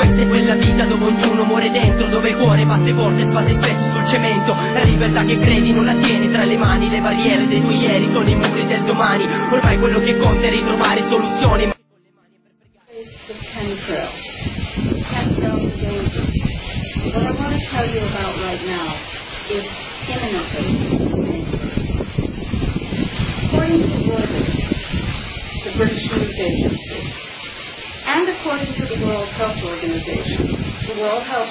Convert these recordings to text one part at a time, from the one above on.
Questa è quella vita dove ognuno muore dentro, dove il cuore batte forte e sbatte spesso sul cemento. La libertà che credi non la tieni tra le mani, le barriere dei tuoi ieri sono i muri del domani. Ormai quello che conta è ritrovare soluzioni. The chemtrails. These chemtrails are dangerous. What I want to tell you about right now is imminently dangerous. According to Reuters, the British news agency, and according to the World Health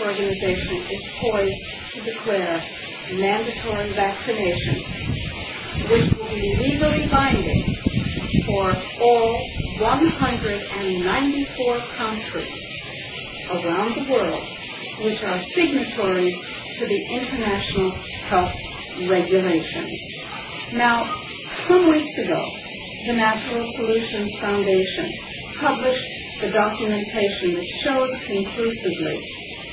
Organization is poised to declare mandatory vaccination, which will be legally binding for all 194 countries around the world which are signatories to the international health regulations. Now, some weeks ago, the Natural Solutions Foundation published the documentation that shows conclusively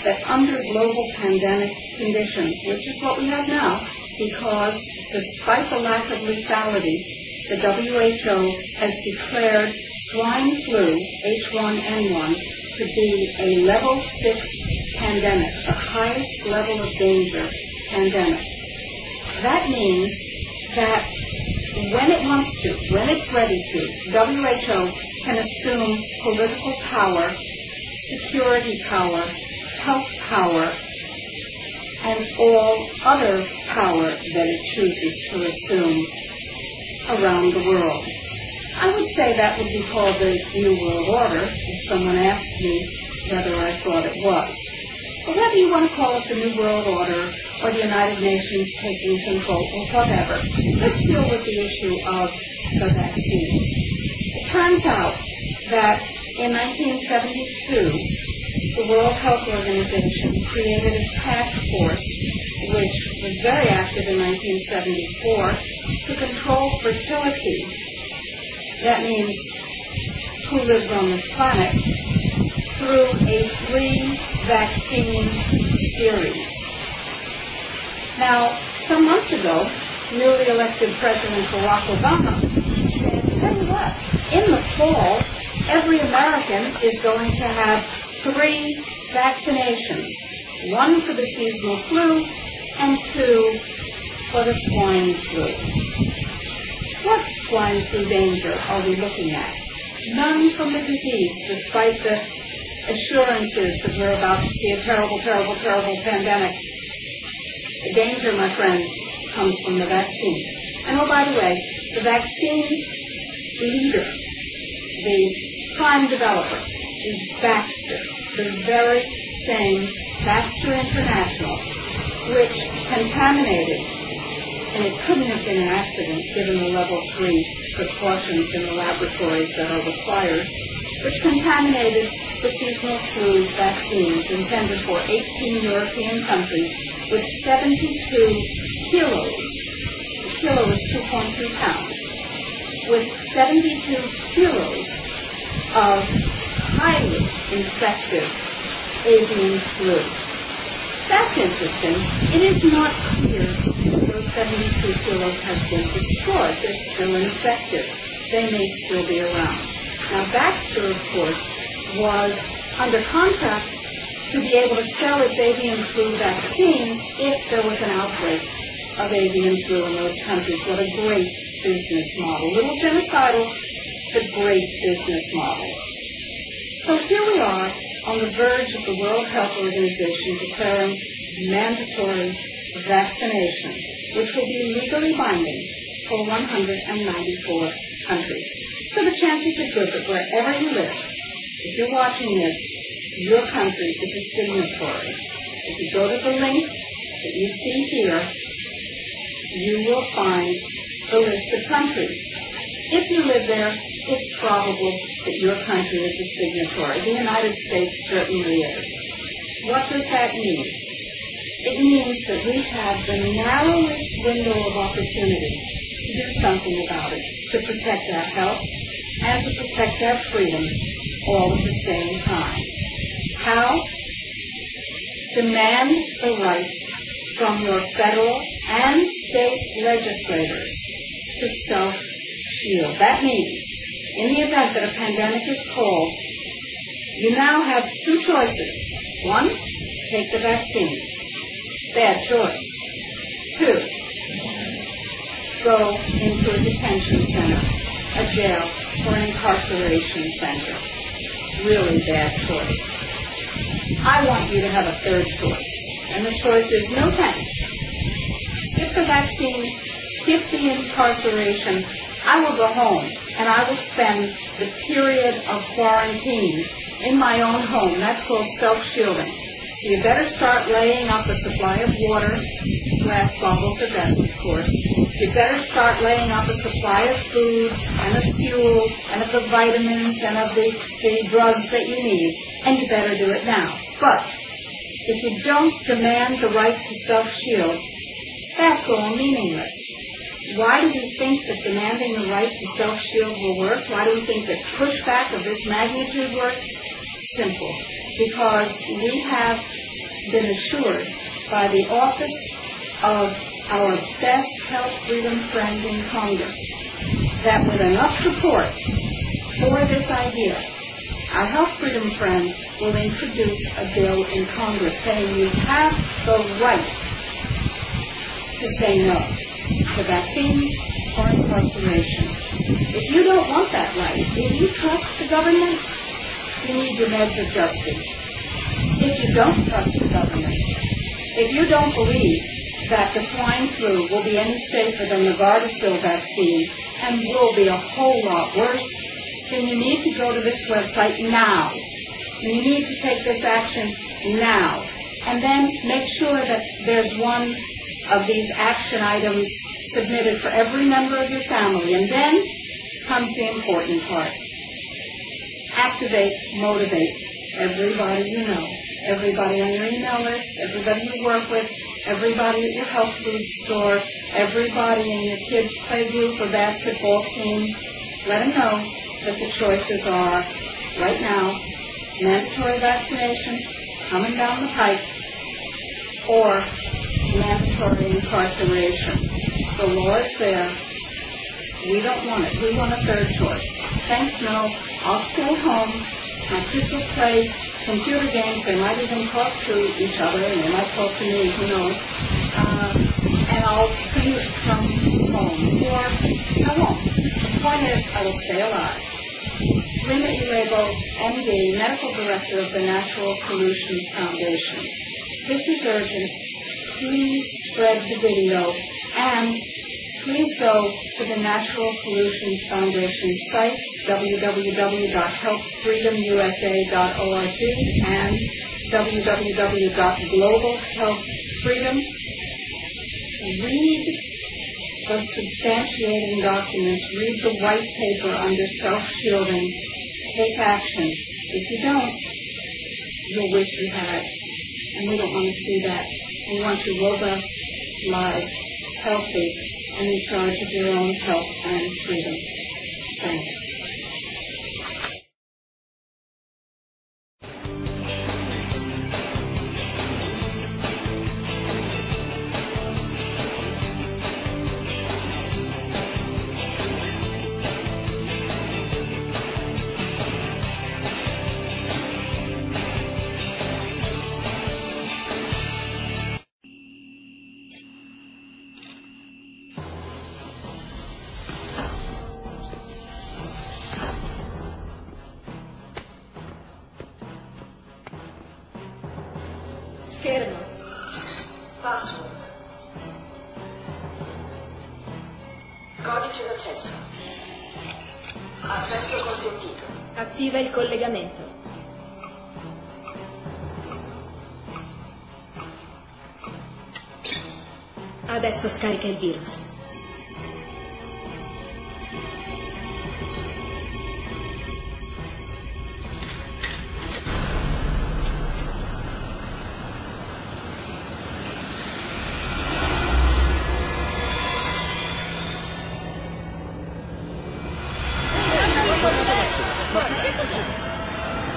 that under global pandemic conditions, which is what we have now, because despite the lack of lethality, the WHO has declared swine flu, H1N1, to be a level 6 pandemic, the highest level of danger pandemic. That means that when it wants to, when it's ready to, WHO can assume political power, security power, health power, and all other power that it chooses to assume around the world. I would say that would be called the New World Order if someone asked me whether I thought it was. But whether you want to call it the New World Order or the United Nations taking control or whatever, let's deal with the issue of the vaccine. It turns out that in 1972, the World Health Organization created a task force which was very active in 1974 to control fertility. That means who lives on this planet, through a 3-vaccine series. Now, some months ago, newly elected President Barack Obama said, tell you what, in the fall, every American is going to have 3 vaccinations, 1 for the seasonal flu and 2 for the swine flu. What swine flu danger are we looking at? None from the disease, despite the assurances that we're about to see a terrible, terrible, terrible pandemic. The danger, my friends, comes from the vaccine. And oh, by the way, the vaccine leader, the prime developer, is Baxter, the very same Baxter International, which contaminated, and it couldn't have been an accident given the level 3 precautions in the laboratories that are required, which contaminated the seasonal flu vaccines intended for 18 European countries with 72 kilos. The kilo is 2.2 pounds. With 72 kilos of highly infective avian flu. That's interesting. It is not clear those 72 kilos have been destroyed. They're still infected. They may still be around. Now, Baxter, of course, was under contract to be able to sell its avian flu vaccine if there was an outbreak of avian flu in those countries. What a great business model. A little genocidal, but great business model. So here we are on the verge of the World Health Organization declaring mandatory vaccination, which will be legally binding for 194 countries. So the chances are good that wherever you live, if you're watching this, your country is a signatory. If you go to the link that you see here, you will find the list of countries. If you live there, it's probable that your country is a signatory. The United States certainly is. What does that mean? It means that we have the narrowest window of opportunity to do something about it, to protect our health and to protect our freedom all at the same time. How? Demand the right from your federal and state legislators to self-shield. That means, in the event that a pandemic is called, You now have two choices. One, take the vaccine. Bad choice. Two, go into a detention center, a jail, or an incarceration center. Really bad choice. I want you to have a third choice. And the choice is no thanks. Skip the vaccine, skip the incarceration. I will go home and I will spend the period of quarantine in my own home. That's called self-shielding. So you better start laying up a supply of water, glass bottles are best, of course. You better start laying up a supply of food and of fuel and of the vitamins and of the drugs that you need. And you better do it now. But if you don't demand the right to self-shield, that's all meaningless. Why do we think that demanding the right to self-shield will work? Why do we think that pushback of this magnitude works? Simple. Because we have been assured by the office of our best health freedom friend in Congress that with enough support for this idea, our health freedom friend will introduce a bill in Congress saying you have the right to say no to vaccines or incarceration. If you don't want that right, if you trust the government, you need your meds adjusted. If you don't trust the government, if you don't believe that the swine flu will be any safer than the Gardasil vaccine and will be a whole lot worse, then you need to go to this website now. You need to take this action now. And then make sure that there's one of these action items submitted for every member of your family. And then comes the important part. Activate, motivate everybody you know, everybody on your email list, everybody you work with, everybody at your health food store, everybody in your kids' play group or basketball team. Let them know that the choices are, right now, mandatory vaccination coming down the pike, or mandatory incarceration. The law is there. We don't want it. We want a third choice. Thanks, no. I'll stay home. My kids will play computer games. They might even talk to each other, and they might talk to me, who knows. And I'll commute from home. Or I won't. The point is, I will stay alive. Rima Ilebo, MD, Medical Director of the Natural Solutions Foundation. This is urgent. Please spread the video, and please go to the Natural Solutions Foundation sites, www.healthfreedomusa.org and www.globalhealthfreedom. Read the substantiating documents, read the white paper under self-shielding, take action. If you don't, you'll wish you had. And we don't want to see that. We want you robust, live, healthy, and in charge of your own health and freedom. Thanks. Schermo. Password. Codice d'accesso. Accesso consentito. Attiva il collegamento. Adesso scarica il virus.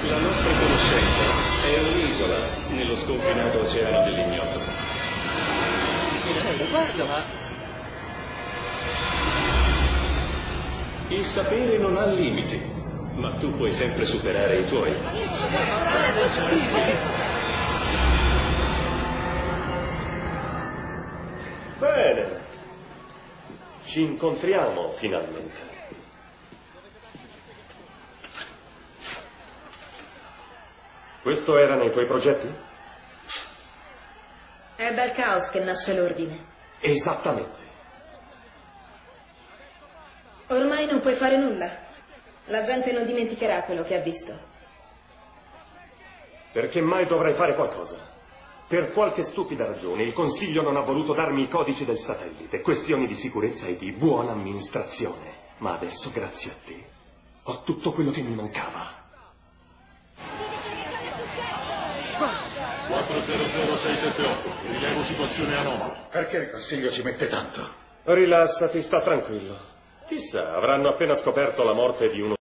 La nostra conoscenza è un'isola nello sconfinato oceano dell'ignoto. Guarda, ma... Il sapere non ha limiti, Ma tu puoi sempre superare i tuoi. Bene. Ci incontriamo finalmente. Questo era nei tuoi progetti? È dal caos che nasce l'ordine. Esattamente. Ormai non puoi fare nulla. La gente non dimenticherà quello che ha visto. Perché mai dovrei fare qualcosa? Per qualche stupida ragione il Consiglio non ha voluto darmi i codici del satellite. Questioni di sicurezza e di buona amministrazione. Ma adesso, grazie a te, ho tutto quello che mi mancava. 400678, rilevo situazione anomala. Perché il Consiglio ci mette tanto? Rilassati, sta tranquillo. Chissà, avranno appena scoperto la morte di uno